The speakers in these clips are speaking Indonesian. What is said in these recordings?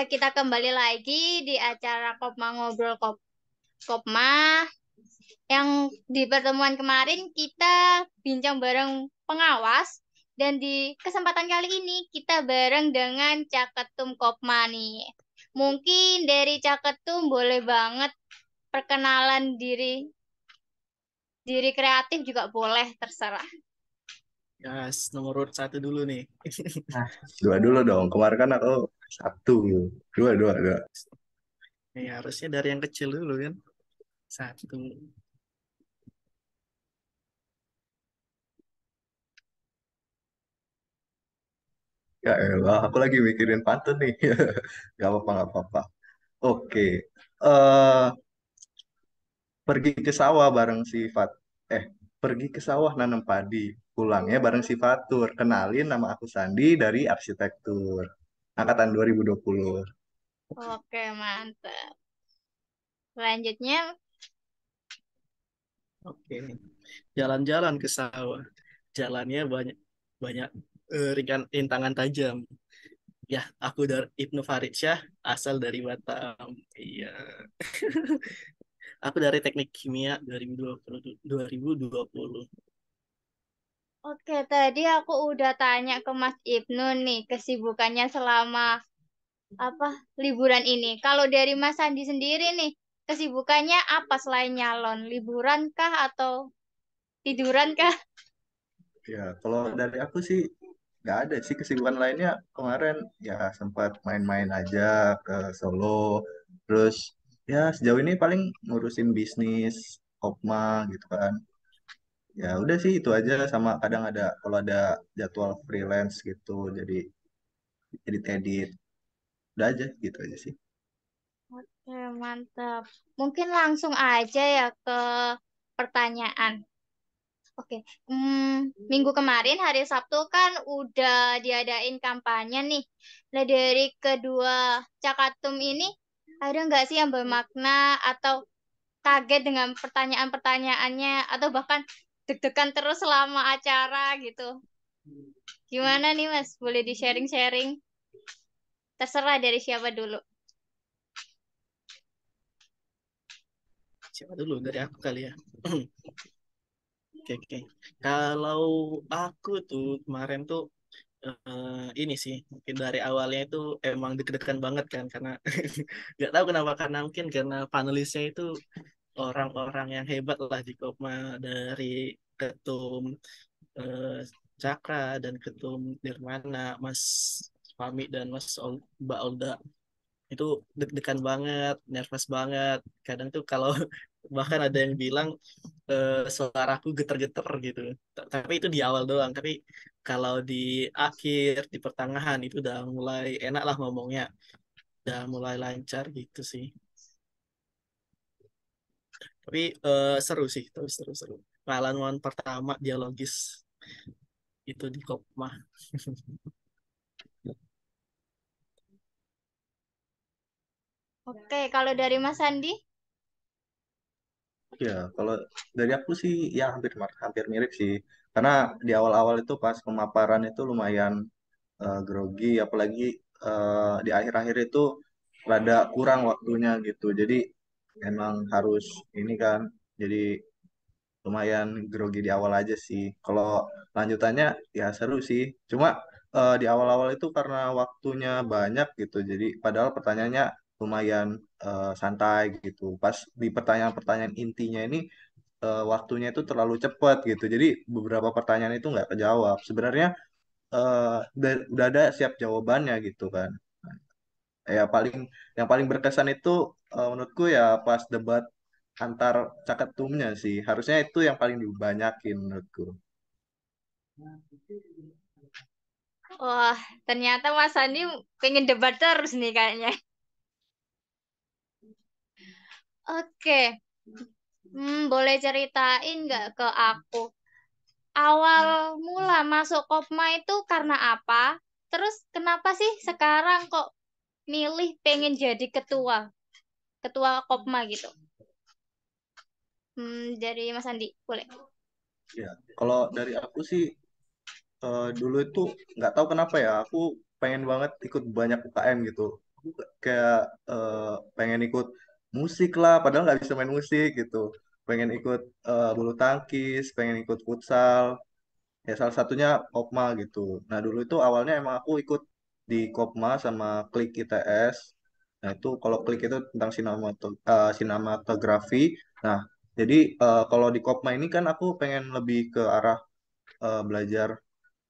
kita kembali lagi di acara Kopma Ngobrol Kopma. Yang di pertemuan kemarin kita bincang bareng pengawas dan di kesempatan kali ini kita bareng dengan Caketum Kopma nih. Mungkin dari Caketum boleh banget perkenalan diri, diri kreatif juga boleh terserah. Ya, nomor urut satu dulu nih. Nah, dua dulu dong. Kemarin kan aku satu, dua, dua, dua. Ya, harusnya dari yang kecil dulu kan. Satu. Ya elah, aku lagi mikirin pantun nih. Gak apa-apa, gak apa-apa. Oke, eh pergi ke sawah bareng si Fat. Eh, pergi ke sawah nanam padi. Pulangnya bareng si Fatur. Kenalin, nama aku Sandi dari Arsitektur. Angkatan 2020. Oke, mantap. Selanjutnya, Oke. Jalan-jalan ke sawah. Jalannya banyak banyak rintangan tajam. Ya, aku dari Ibnu Faridsyah, asal dari Batam. Iya. Aku dari Teknik Kimia 2020. 2020. oke, tadi aku udah tanya ke Mas Ibnu nih kesibukannya selama apa liburan ini. Kalau dari Mas Sandi sendiri nih, kesibukannya apa selain nyalon? Liburan kah atau tiduran kah? Ya, kalau dari aku sih nggak ada sih kesibukan lainnya. Kemarin ya sempat main-main aja ke Solo. Terus ya sejauh ini paling ngurusin bisnis, Kopma gitu kan. Ya udah sih itu aja sama kadang ada kalau ada jadwal freelance gitu jadi edit. Udah aja gitu aja sih. Oke, mantap. Mungkin langsung aja ya ke pertanyaan. Oke, minggu kemarin hari Sabtu kan udah diadain kampanye nih. Nah dari kedua cakatum ini ada nggak sih yang bermakna atau kaget dengan pertanyaan-pertanyaannya atau bahkan deg-degan terus selama acara gitu? Gimana nih Mas? Boleh di-sharing-sharing? Terserah dari siapa dulu. Siapa dulu? Dari aku kali ya. Oke, oke. Kalau aku tuh kemarin tuh ini sih mungkin dari awalnya itu emang deg-degan banget kan karena nggak tahu kenapa karena mungkin karena panelisnya itu orang-orang yang hebat lah di Kopma dari ketum eh, Cakra dan ketum Nirmana Mas Fami dan Mbak Olda itu deg-degan banget, nervous banget. Kadang tuh kalau bahkan ada yang bilang suaraku geter-geter gitu. Tapi itu di awal doang. Tapi kalau di akhir, di pertengahan itu udah mulai enak lah ngomongnya, udah mulai lancar gitu sih. Tapi seru sih, terus seru-seru. Pengalaman pertama dialogis itu di Kopma. Oke, kalau dari Mas Sandi? Ya, kalau dari aku sih ya hampir mirip sih. Karena di awal-awal itu pas pemaparan itu lumayan grogi, apalagi di akhir-akhir itu rada kurang waktunya gitu. Jadi emang harus ini kan, jadi lumayan grogi di awal aja sih. Kalau lanjutannya ya seru sih. Cuma di awal-awal itu karena waktunya banyak gitu, jadi padahal pertanyaannya lumayan santai gitu. Pas di pertanyaan-pertanyaan intinya ini waktunya itu terlalu cepat gitu. Jadi beberapa pertanyaan itu nggak kejawab. Sebenarnya udah ada siap jawabannya gitu kan. Ya paling yang paling berkesan itu menurutku ya pas debat antar caketumnya sih. Harusnya itu yang paling dibanyakin menurutku. Wah, ternyata Mas Sandi pengen debat terus nih kayaknya. Oke, boleh ceritain nggak ke aku? Awal mula masuk Kopma itu karena apa? Terus kenapa sih sekarang kok milih pengen jadi ketua, ketua Kopma gitu? Dari Mas Andi, boleh. Ya, kalau dari aku sih dulu itu nggak tahu kenapa ya aku pengen banget ikut banyak UKM gitu. aku kayak pengen ikut musik lah, padahal nggak bisa main musik gitu. Pengen ikut bulu tangkis, pengen ikut futsal. Ya salah satunya Kopma gitu. Nah dulu itu awalnya emang aku ikut di Kopma sama Klik ITS. Nah itu kalau Klik itu tentang sinematografi. Nah jadi kalau di Kopma ini kan aku pengen lebih ke arah belajar.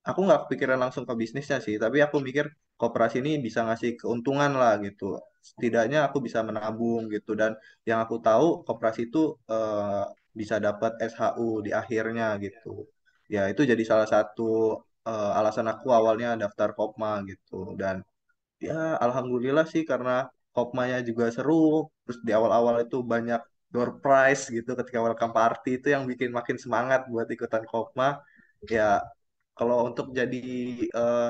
Aku nggak kepikiran langsung ke bisnisnya sih, tapi aku mikir koperasi ini bisa ngasih keuntungan lah gitu. Setidaknya aku bisa menabung gitu. Dan yang aku tahu koperasi itu bisa dapat SHU di akhirnya gitu. Ya itu jadi salah satu alasan aku awalnya daftar Kopma gitu. Dan ya alhamdulillah sih karena Kopmanya juga seru. Terus di awal-awal itu banyak door prize gitu ketika welcome party itu yang bikin makin semangat buat ikutan Kopma. Ya kalau untuk jadi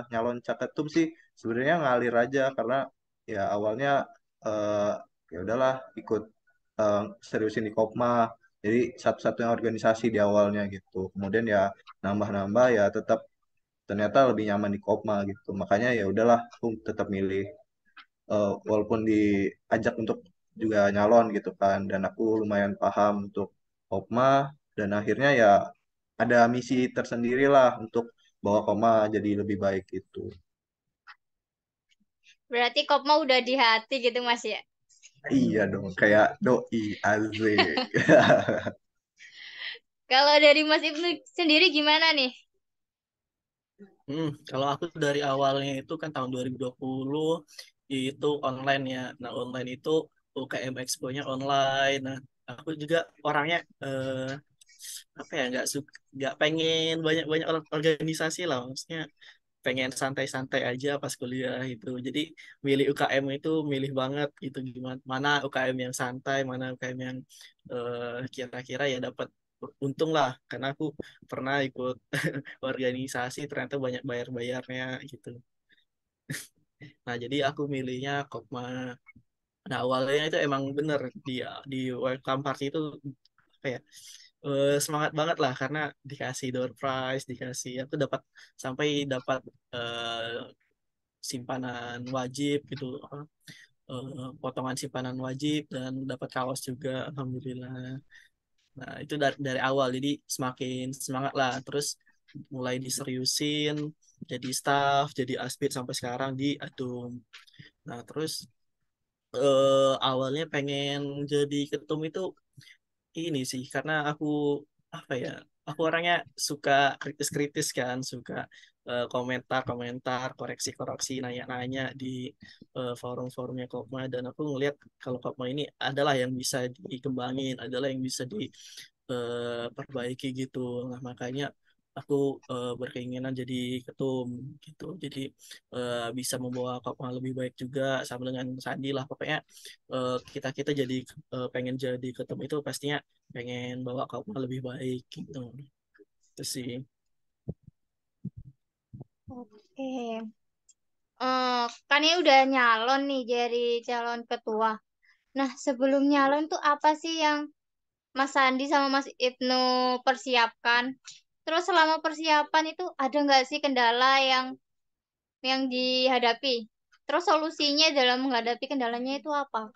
nyalon caketum sih sebenarnya ngalir aja karena ya awalnya eh, ya udahlah ikut eh, seriusin di Kopma. Jadi satu-satunya organisasi di awalnya gitu. Kemudian ya nambah-nambah ya tetap ternyata lebih nyaman di Kopma gitu. Makanya ya udahlah aku tetap milih walaupun diajak untuk juga nyalon gitu kan dan aku lumayan paham untuk Kopma dan akhirnya ya ada misi tersendiri lah untuk bawa Kopma jadi lebih baik gitu. Berarti Kopma udah di hati gitu Mas ya. Iya dong, kayak doi Azik. Kalau dari Mas Ibnu sendiri gimana nih? Kalau aku dari awalnya itu kan tahun 2020 itu online ya. Nah, online itu UKM Expo-nya online. Nah, aku juga orangnya apa ya nggak pengen banyak-banyak organisasi lah. Maksudnya pengen santai-santai aja pas kuliah itu. Jadi milih UKM itu milih banget gitu gimana mana UKM yang santai, mana UKM yang kira-kira ya dapat untung lah karena aku pernah ikut organisasi ternyata banyak bayar-bayarnya gitu. Nah, jadi aku milihnya Kopma. Nah, awalnya itu emang bener di welcome party itu apa ya semangat banget lah karena dikasih door prize, dikasih aku dapat sampai dapat simpanan wajib gitu, potongan simpanan wajib dan dapat kaos juga, alhamdulillah. Nah, itu dari awal jadi semakin semangat lah. Terus mulai diseriusin, jadi staff, jadi aspid sampai sekarang di Adum. Nah, terus awalnya pengen jadi ketum itu ini sih karena aku apa ya aku orangnya suka kritis-kritis kan suka komentar-komentar koreksi-koreksi nanya-nanya di forum-forumnya Kopma dan aku ngelihat kalau Kopma ini adalah yang bisa dikembangin adalah yang bisa diperbaiki gitu nah makanya aku berkeinginan jadi ketum gitu jadi bisa membawa Kopma lebih baik juga sama dengan Sandi lah pokoknya kita kita jadi pengen jadi ketum itu pastinya pengen bawa Kopma lebih baik gitu itu sih. Oke. Kan ini udah nyalon nih jadi calon ketua. Nah, sebelum nyalon tuh apa sih yang Mas Sandi sama Mas Ibnu persiapkan? Terus selama persiapan itu ada nggak sih kendala yang dihadapi? Terus solusinya dalam menghadapi kendalanya itu apa?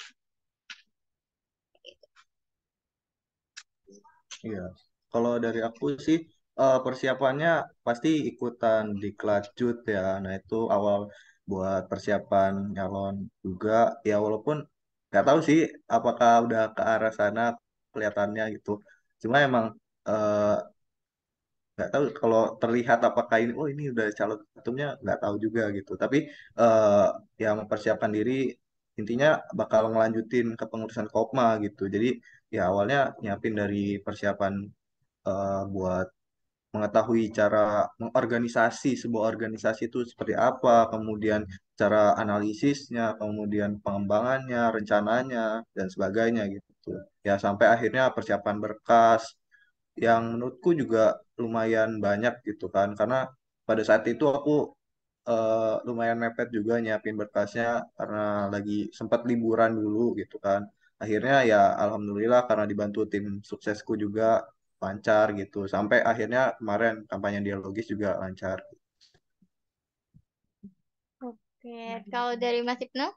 Iya. Kalau dari aku sih persiapannya pasti ikutan di Jut ya. Nah itu awal buat persiapan nyalon juga. Ya walaupun nggak tahu sih apakah udah ke arah sana kelihatannya gitu. Cuma emang eh, nggak tahu kalau terlihat apakah ini oh ini udah calon ketumnya nggak tahu juga gitu. Tapi eh, ya mempersiapkan diri intinya bakal ngelanjutin kepengurusan Kopma gitu. Jadi ya awalnya nyiapin dari persiapan buat mengetahui cara mengorganisasi sebuah organisasi itu seperti apa, kemudian cara analisisnya, kemudian pengembangannya, rencananya, dan sebagainya gitu. Ya sampai akhirnya persiapan berkas yang menurutku juga lumayan banyak gitu kan, karena pada saat itu aku lumayan mepet juga nyiapin berkasnya karena lagi sempat liburan dulu gitu kan. Akhirnya ya alhamdulillah karena dibantu tim suksesku juga lancar gitu. Sampai akhirnya kemarin kampanye dialogis juga lancar. Oke, kalau dari Mas Ibnu?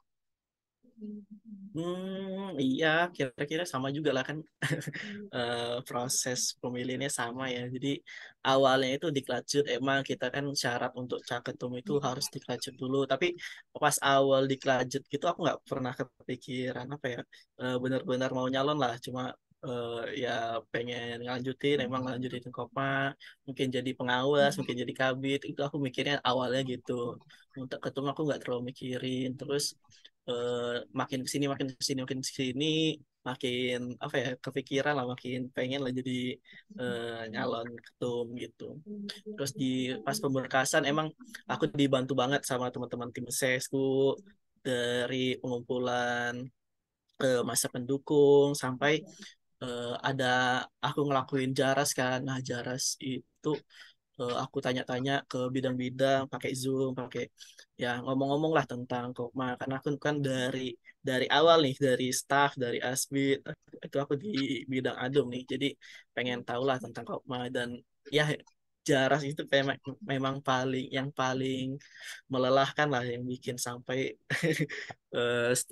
Iya, kira-kira sama juga lah kan. Proses pemilihannya sama ya. Jadi awalnya itu dikelacut, emang kita kan syarat untuk caketum itu harus dikelacut dulu. Tapi pas awal dikelacut gitu aku nggak pernah kepikiran apa ya, benar-benar mau nyalon lah. Cuma eh, ya pengen ngelanjutin, emang ngelanjutin Kopma, mungkin jadi pengawas, mungkin jadi kabit. Itu aku mikirnya awalnya gitu. Untuk ketum aku nggak terlalu mikirin. Terus makin kesini makin kesini makin kesini makin apa ya kepikiran lah, makin pengen lah jadi nyalon ketum gitu. Terus di pas pemberkasan emang aku dibantu banget sama teman-teman tim sesku, dari pengumpulan masa pendukung sampai ada aku ngelakuin jaras kan. Nah jaras itu aku tanya-tanya ke bidang-bidang pakai Zoom, pakai ya ngomong-ngomong lah tentang Kokma, karena aku kan dari awal nih, dari staff, dari Asbid itu aku di bidang adum nih, jadi pengen tahu lah tentang Kokma. Dan ya jaras itu memang yang paling melelahkan lah, yang bikin sampai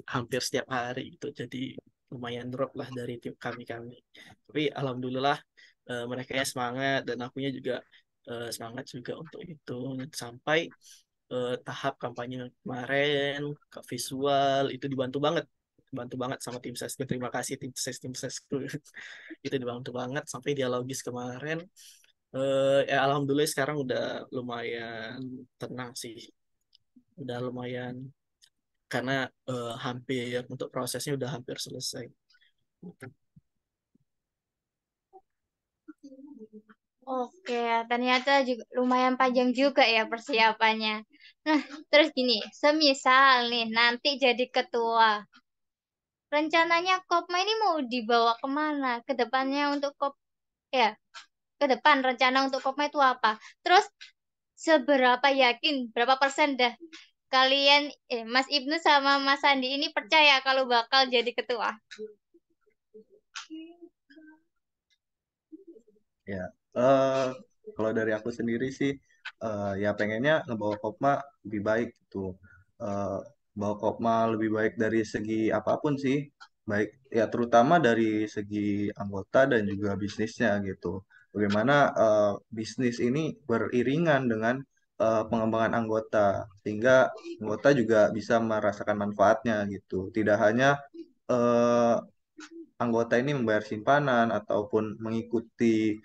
hampir setiap hari itu, jadi lumayan drop lah dari tim kami-kami. Tapi alhamdulillah mereka semangat dan akunya juga semangat juga untuk itu. Sampai tahap kampanye kemarin ke visual itu dibantu banget sama tim ses. Terima kasih tim sesku. Itu dibantu banget sampai dialogis kemarin. Ya alhamdulillah sekarang udah lumayan tenang sih, udah lumayan, karena hampir untuk prosesnya udah hampir selesai. Oke, ternyata juga lumayan panjang juga ya persiapannya. Nah, terus gini, semisal nih nanti jadi ketua, rencananya Kopma ini mau dibawa kemana? Ke depannya untuk ya, ke depan rencana untuk Kopma itu apa? Terus seberapa yakin, berapa persen dah kalian, Mas Ibnu sama Mas Sandi ini percaya kalau bakal jadi ketua? Ya, eh kalau dari aku sendiri sih, ya pengennya ngebawa Kopma lebih baik gitu. Eh Bawa Kopma lebih baik dari segi apapun sih, baik ya terutama dari segi anggota dan juga bisnisnya gitu. Bagaimana bisnis ini beriringan dengan pengembangan anggota, sehingga anggota juga bisa merasakan manfaatnya gitu. Tidak hanya eh, anggota ini membayar simpanan ataupun mengikuti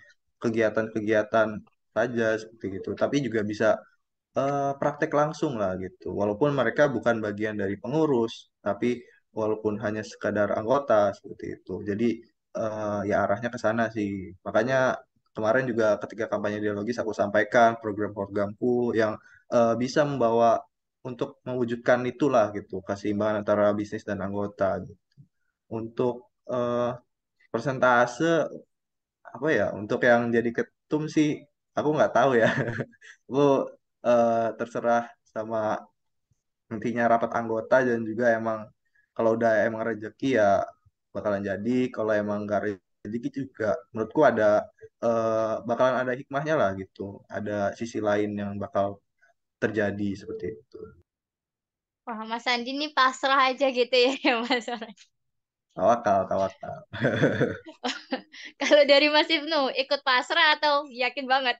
kegiatan-kegiatan saja seperti itu, tapi juga bisa praktek langsung lah gitu. Walaupun mereka bukan bagian dari pengurus, tapi walaupun hanya sekadar anggota seperti itu. Jadi ya arahnya ke sana sih. Makanya kemarin juga ketika kampanye dialogis aku sampaikan program-programku yang bisa membawa untuk mewujudkan itulah gitu, keseimbangan antara bisnis dan anggota gitu. Untuk eh, persentase apa ya untuk yang jadi ketum sih aku nggak tahu ya. Aku terserah sama nantinya rapat anggota dan juga emang kalau udah emang rezeki ya bakalan jadi, kalau emang nggak rezeki juga menurutku ada bakalan ada hikmahnya lah gitu, ada sisi lain yang bakal terjadi seperti itu. Wah, Mas Sandi ini pasrah aja gitu ya, ya Mas. Tawakal, tawakal. Kalau dari Mas Ibnu, ikut pasrah atau yakin banget?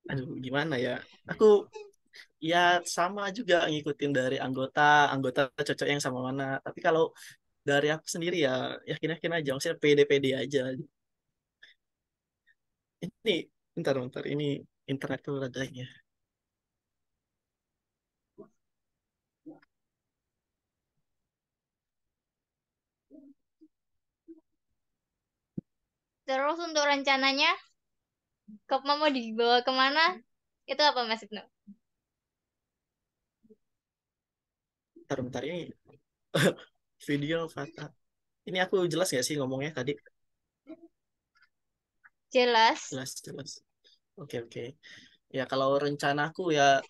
Aduh, gimana ya? Aku ya sama juga ngikutin dari anggota, anggota cocok yang sama mana. Tapi kalau dari aku sendiri ya yakin-yakin aja, maksudnya pede-pede aja. Ini bentar-bentar, ini internetku ada ini ya. Terus untuk rencananya, Kopma mau dibawa kemana? Itu apa Mas Ibnu? Bentar-bentar ini video Fata. Ini aku jelas gak sih ngomongnya tadi? Jelas. Jelas, jelas. Oke, oke. Ya kalau rencanaku ya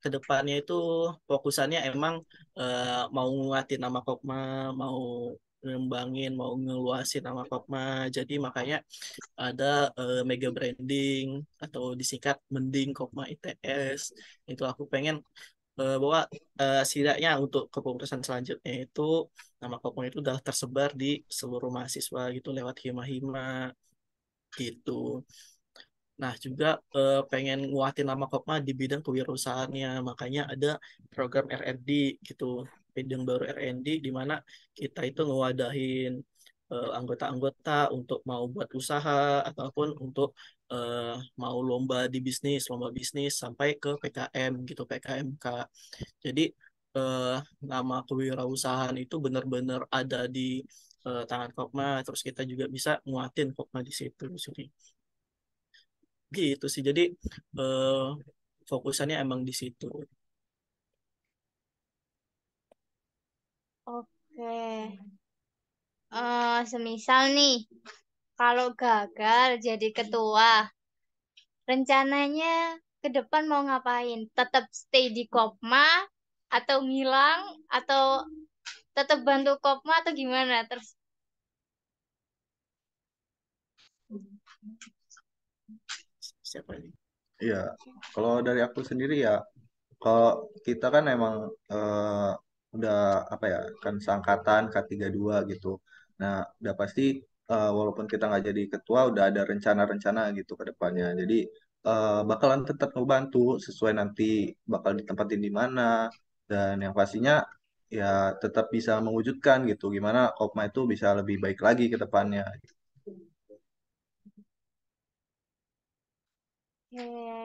ke depannya itu fokusannya emang mau nguatin nama Kopma, mau ngembangin, mau ngeluasin nama Kopma. Jadi makanya ada mega branding atau disingkat Mending Kopma ITS. Itu aku pengen bahwa setidaknya untuk kepengurusan selanjutnya itu nama Kopma itu udah tersebar di seluruh mahasiswa gitu lewat hima-hima gitu. Nah, juga pengen nguatin nama Kopma di bidang kewirausahaannya. Makanya ada program R&D gitu. Bidang baru R&D di mana kita itu ngewadahin anggota-anggota untuk mau buat usaha ataupun untuk eh, mau lomba bisnis sampai ke PKM gitu, PKMK. Jadi eh, nama kewirausahaan itu benar-benar ada di tangan Kopma. Terus kita juga bisa nguatin Kopma di situ. Gitu sih. Jadi eh, fokusannya emang di situ. Oke. Semisal nih, kalau gagal jadi ketua, rencananya ke depan mau ngapain? Tetap stay di Kopma atau ngilang atau tetap bantu Kopma atau gimana? Terus Siapa ini? Iya, kalau dari aku sendiri ya, kalau kita kan emang udah apa ya, kan seangkatan K32 gitu. Nah, udah pasti walaupun kita nggak jadi ketua, udah ada rencana-rencana gitu ke depannya. Jadi bakalan tetap ngebantu sesuai nanti bakal ditempatin di mana, dan yang pastinya ya tetap bisa mewujudkan gitu gimana Kopma itu bisa lebih baik lagi ke depannya.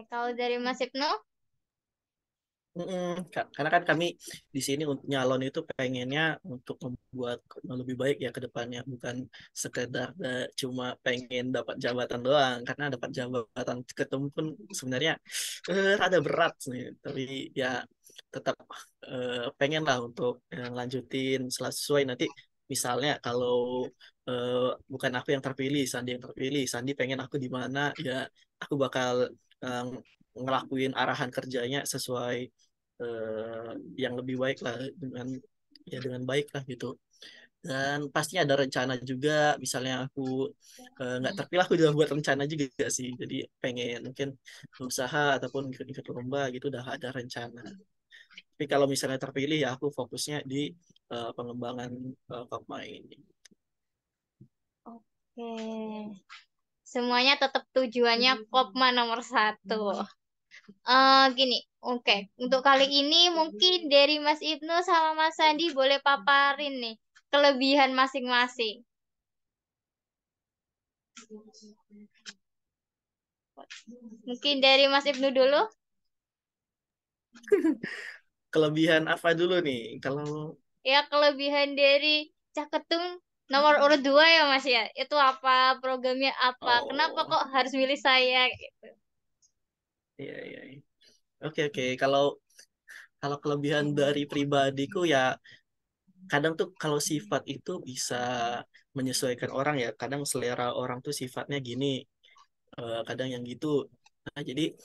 kalau dari Mas Ibnu, Karena kan kami di sini untuk nyalon itu pengennya untuk membuat lebih baik ya ke depannya, bukan sekedar cuma pengen dapat jabatan doang. Karena dapat jabatan ketemu pun sebenarnya rada berat nih. Tapi ya tetap pengen lah untuk lanjutin sesuai nanti. Misalnya kalau eh, bukan aku yang terpilih, Sandi yang terpilih, Sandi pengen aku di mana, ya aku bakal eh, ngelakuin arahan kerjanya sesuai yang lebih baik lah dengan baik lah gitu. Dan pastinya ada rencana juga, misalnya aku nggak terpilih, aku udah buat rencana juga sih. Jadi pengen mungkin usaha ataupun ikut-ikut lomba gitu udah ada rencana. Tapi kalau misalnya terpilih ya aku fokusnya di pengembangan Kopma ini. oke. Semuanya tetap tujuannya Kopma nomor satu. Gini, oke. Untuk kali ini mungkin dari Mas Ibnu sama Mas Sandi boleh paparin nih kelebihan masing-masing. Mungkin dari Mas Ibnu dulu. Kelebihan apa dulu nih? Kalau Ya, kelebihan dari Caketum nomor urut 2 ya Mas ya. Itu apa, programnya apa? Kenapa oh kok harus milih saya? iya iya. Iya. Oke oke. Kalau kalau kelebihan dari pribadiku ya kadang tuh kalau sifat itu bisa menyesuaikan orang ya. Kadang selera orang tuh sifatnya gini, kadang yang gitu. Nah, jadi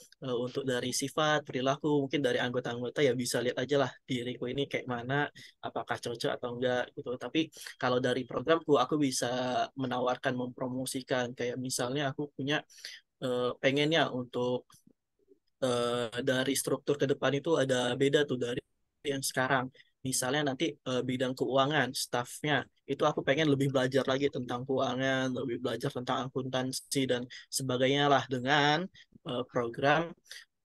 untuk dari sifat, perilaku, mungkin dari anggota-anggota ya bisa lihat aja lah diriku ini kayak mana, apakah cocok atau enggak gitu. Tapi kalau dari programku, aku bisa menawarkan, mempromosikan. Kayak misalnya aku punya pengennya untuk dari struktur ke depan itu ada beda tuh dari yang sekarang. Misalnya nanti bidang keuangan, staffnya, itu aku pengen lebih belajar lagi tentang keuangan, lebih belajar tentang akuntansi dan sebagainya lah dengan program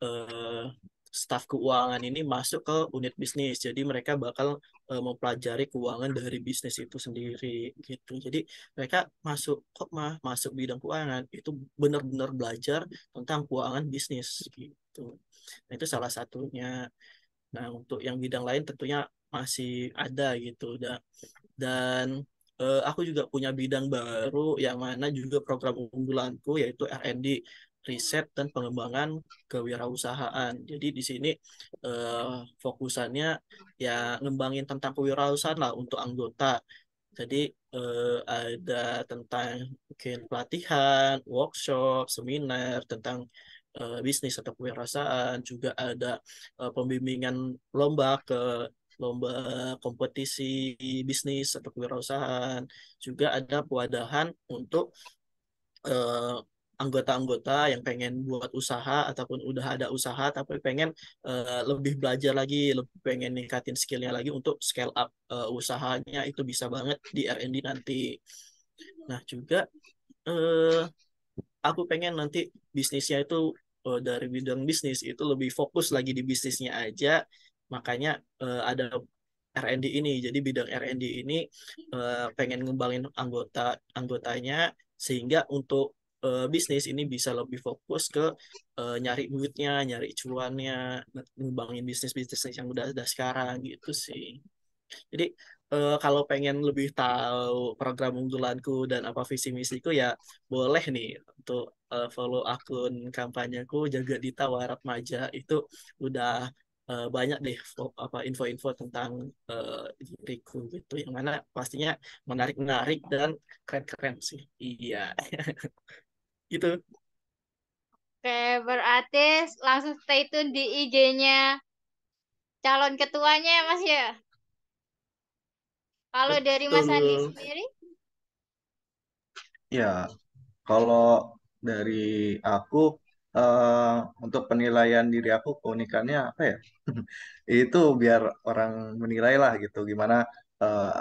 eh, staf keuangan ini masuk ke unit bisnis. Jadi mereka bakal mempelajari keuangan dari bisnis itu sendiri gitu. Jadi mereka masuk kok masuk bidang keuangan itu benar-benar belajar tentang keuangan bisnis gitu. Nah, itu salah satunya. Nah, untuk yang bidang lain tentunya masih ada gitu. Dan aku juga punya bidang baru yang mana juga program unggulanku yaitu R&D, riset dan pengembangan kewirausahaan. Jadi di sini fokusannya ya ngembangin tentang kewirausahaan lah untuk anggota. Jadi ada tentang mungkin pelatihan, workshop, seminar tentang bisnis atau kewirausahaan. Juga ada pembimbingan lomba ke lomba kompetisi bisnis atau kewirausahaan. Juga ada pewadahan untuk eh, anggota-anggota yang pengen buat usaha ataupun udah ada usaha tapi pengen lebih belajar lagi, lebih pengen ningkatin skillnya lagi untuk scale up usahanya itu bisa banget di R&D nanti. Nah juga eh, aku pengen nanti bisnisnya itu dari bidang bisnis itu lebih fokus lagi di bisnisnya aja. Makanya ada R&D ini. Jadi bidang R&D ini pengen ngembangin anggotanya sehingga untuk bisnis ini bisa lebih fokus ke nyari duitnya, nyari cuannya, ngembangin bisnis-bisnis yang udah ada sekarang gitu sih. Jadi kalau pengen lebih tahu program unggulanku dan apa visi misiku ya boleh nih untuk follow akun kampanyeku Jaga Dita Waratmaja itu udah banyak deh apa info-info tentang diriku gitu yang mana pastinya menarik-menarik dan keren-keren sih. Iya, itu. Oke, berarti langsung stay tune di IG-nya calon ketuanya ya, Mas ya. Kalau dari Mas Andi Betul. sendiri, Ya, kalau dari aku eh, untuk penilaian diri aku keunikannya apa ya? Itu biar orang menilai lah gitu gimana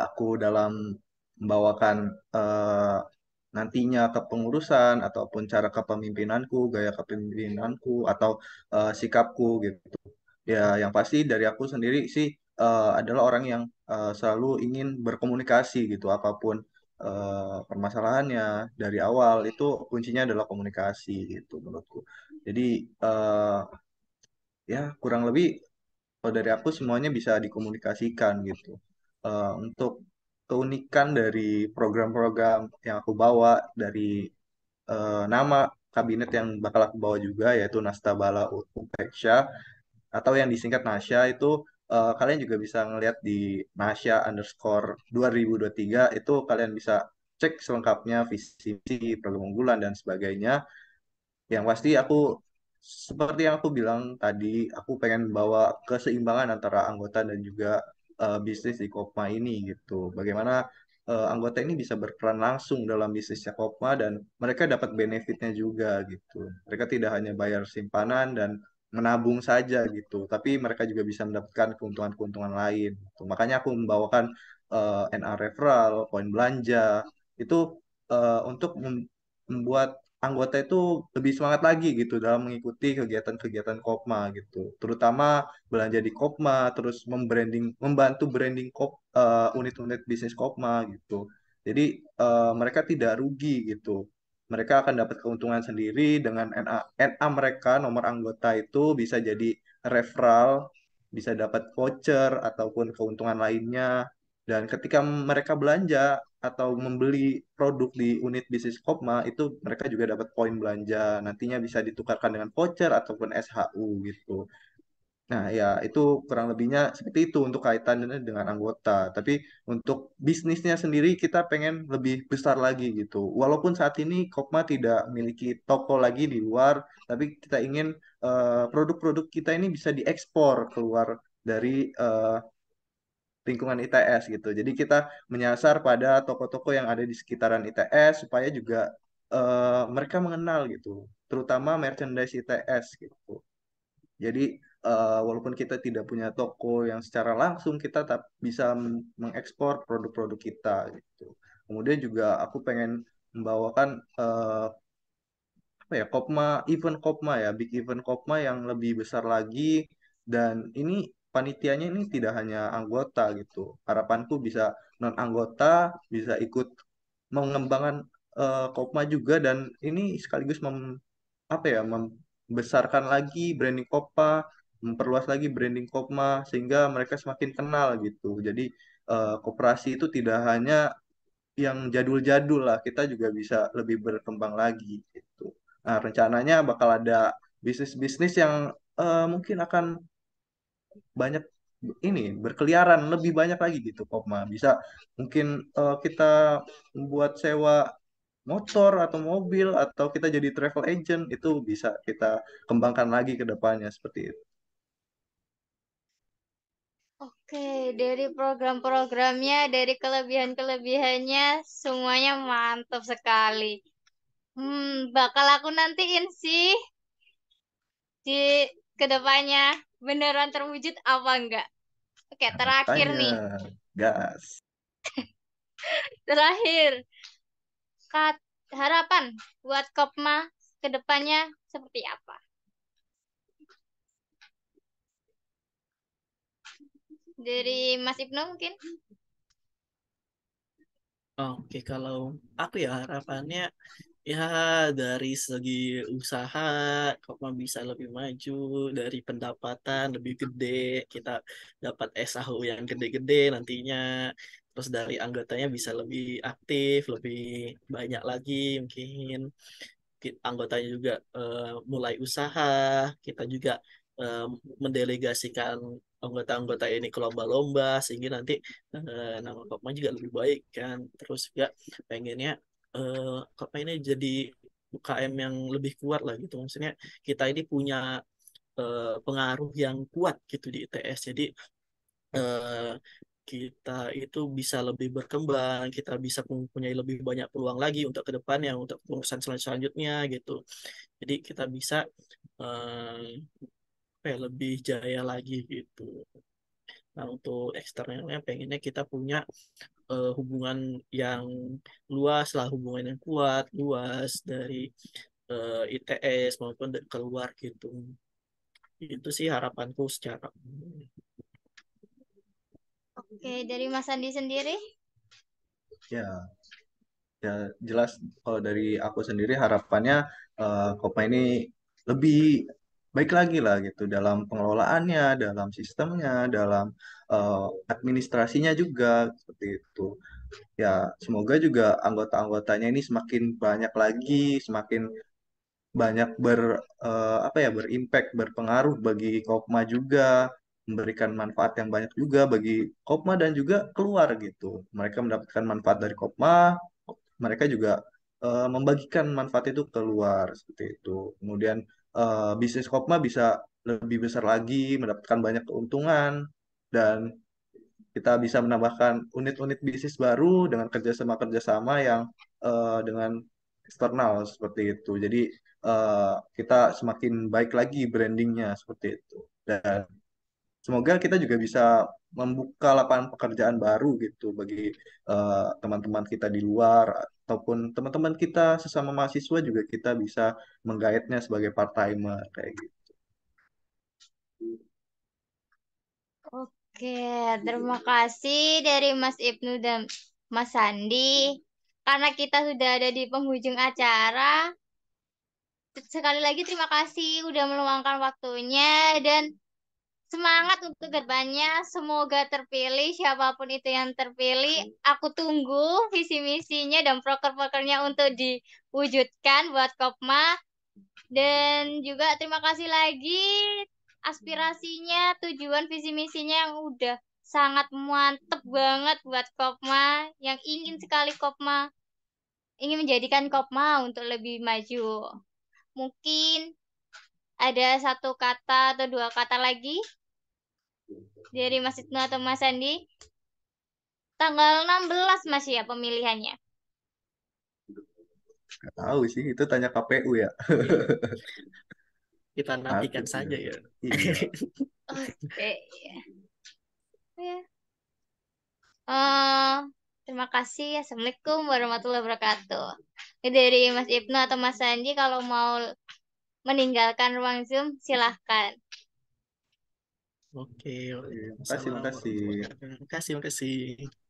aku dalam membawakan nantinya kepengurusan ataupun cara kepemimpinanku, gaya kepemimpinanku atau sikapku gitu. Ya, yang pasti dari aku sendiri sih adalah orang yang selalu ingin berkomunikasi gitu apapun permasalahannya dari awal itu kuncinya adalah komunikasi gitu menurutku. Jadi ya kurang lebih kalau dari aku semuanya bisa dikomunikasikan gitu. Untuk keunikan dari program-program yang aku bawa dari nama kabinet yang bakal aku bawa juga yaitu Nastabala Upeksha atau yang disingkat Nasya itu kalian juga bisa ngelihat di Nasya_2023 itu kalian bisa cek selengkapnya visi misi program unggulan dan sebagainya. Yang pasti aku seperti yang aku bilang tadi, aku pengen bawa keseimbangan antara anggota dan juga bisnis di Kopma ini gitu. Bagaimana anggota ini bisa berperan langsung dalam bisnisnya Kopma dan mereka dapat benefitnya juga gitu. Mereka tidak hanya bayar simpanan dan menabung saja gitu, tapi mereka juga bisa mendapatkan keuntungan-keuntungan lain. Gitu. Makanya aku membawakan NR referral, poin belanja itu untuk membuat anggota itu lebih semangat lagi gitu dalam mengikuti kegiatan-kegiatan Kopma gitu. Terutama belanja di Kopma, terus membantu branding unit-unit bisnis Kopma gitu. Jadi mereka tidak rugi gitu. Mereka akan dapat keuntungan sendiri dengan NA mereka, nomor anggota itu bisa jadi referral, bisa dapat voucher ataupun keuntungan lainnya. Dan ketika mereka belanja atau membeli produk di unit bisnis Kopma itu mereka juga dapat poin belanja nantinya bisa ditukarkan dengan voucher ataupun SHU gitu. Nah ya itu kurang lebihnya seperti itu untuk kaitannya dengan anggota. Tapi untuk bisnisnya sendiri kita pengen lebih besar lagi gitu. Walaupun saat ini Kopma tidak memiliki toko lagi di luar, tapi kita ingin produk-produk kita ini bisa diekspor keluar dari lingkungan ITS gitu. Jadi kita menyasar pada toko-toko yang ada di sekitaran ITS supaya juga mereka mengenal gitu, terutama merchandise ITS gitu. Jadi walaupun kita tidak punya toko yang secara langsung, kita tetap bisa mengekspor produk-produk kita gitu. Kemudian juga aku pengen membawakan apa ya event Kopma ya, big event Kopma yang lebih besar lagi dan ini panitianya ini tidak hanya anggota gitu. Harapanku bisa non anggota bisa ikut mengembangkan Kopma juga dan ini sekaligus apa ya membesarkan lagi branding Kopma, memperluas lagi branding Kopma sehingga mereka semakin kenal gitu. Jadi koperasi itu tidak hanya yang jadul-jadul lah, kita juga bisa lebih berkembang lagi gitu. Nah, rencananya bakal ada bisnis-bisnis yang mungkin akan banyak ini berkeliaran lebih banyak lagi gitu, Kopma. Bisa mungkin kita membuat sewa motor atau mobil atau kita jadi travel agent itu bisa kita kembangkan lagi ke depannya seperti itu. oke, dari program-programnya, dari kelebihan-kelebihannya, semuanya mantap sekali. Bakal aku nantiin sih di kedepannya beneran terwujud apa enggak. Oke, Nah, terakhir makanya nih. gas. Terakhir, harapan buat Kopma kedepannya seperti apa? Dari Mas Ibnu mungkin? Oke, kalau aku ya harapannya ya dari segi usaha Kopma bisa lebih maju, dari pendapatan lebih gede, kita dapat SAU yang gede-gede nantinya, terus dari anggotanya bisa lebih aktif, lebih banyak lagi mungkin anggotanya juga mulai usaha, kita juga eh, mendelegasikan anggota-anggota ini ke lomba-lomba sehingga nanti nama Kopma juga lebih baik kan. Terus juga pengennya Kopma ini jadi UKM yang lebih kuat lah gitu. Maksudnya kita ini punya pengaruh yang kuat gitu di ITS. Jadi eh, kita itu bisa lebih berkembang, kita bisa mempunyai lebih banyak peluang lagi untuk ke depannya, untuk urusan selanjutnya gitu. Jadi kita bisa apa ya, lebih jaya lagi gitu. Nah, untuk eksternalnya pengennya kita punya hubungan yang luas lah, hubungan yang kuat, luas dari ITS maupun keluar gitu. Itu sih harapanku secara umum. Oke, dari Mas Andi sendiri? Ya, ya jelas kalau dari aku sendiri harapannya Kopma ini lebih baik lagi lah gitu dalam pengelolaannya, dalam sistemnya, dalam eh, administrasinya juga seperti itu. Ya, semoga juga anggota-anggotanya ini semakin banyak lagi, semakin banyak apa ya berimpact, berpengaruh bagi Kopma juga, memberikan manfaat yang banyak juga bagi Kopma dan juga keluar gitu. Mereka mendapatkan manfaat dari Kopma, mereka juga membagikan manfaat itu keluar seperti itu. Kemudian bisnis Kopma bisa lebih besar lagi, mendapatkan banyak keuntungan dan kita bisa menambahkan unit-unit bisnis baru dengan kerjasama-kerjasama yang dengan eksternal seperti itu. Jadi kita semakin baik lagi brandingnya seperti itu. Dan semoga kita juga bisa membuka lapangan pekerjaan baru gitu bagi teman-teman kita di luar ataupun teman-teman kita sesama mahasiswa juga kita bisa menggaetnya sebagai part-timer kayak gitu. Oke, terima kasih dari Mas Ibnu dan Mas Sandi. Karena kita sudah ada di penghujung acara, sekali lagi terima kasih udah meluangkan waktunya dan semangat untuk kedepannya. Semoga terpilih siapapun itu yang terpilih. Aku tunggu visi misinya dan proker-prokernya untuk diwujudkan buat Kopma. Dan juga terima kasih lagi aspirasinya, tujuan visi misinya yang udah sangat mantep banget buat Kopma, yang ingin sekali Kopma, ingin menjadikan Kopma untuk lebih maju. Mungkin ada satu kata atau dua kata lagi dari Mas Ibnu atau Mas Andi. Tanggal 16 Mas ya pemilihannya. Nggak tahu sih, itu tanya KPU ya. Kita Aku nantikan saja sih. ya. Iya. Oke. Ya. Eh, terima kasih. Assalamualaikum warahmatullahi wabarakatuh. Ini dari Mas Ibnu atau Mas Sandi kalau mau meninggalkan ruang Zoom silahkan. Oke, Oke, makasih, Waalaikumsalam makasih. warahmatullahi wabarakatuh. Terima kasih, terima kasih.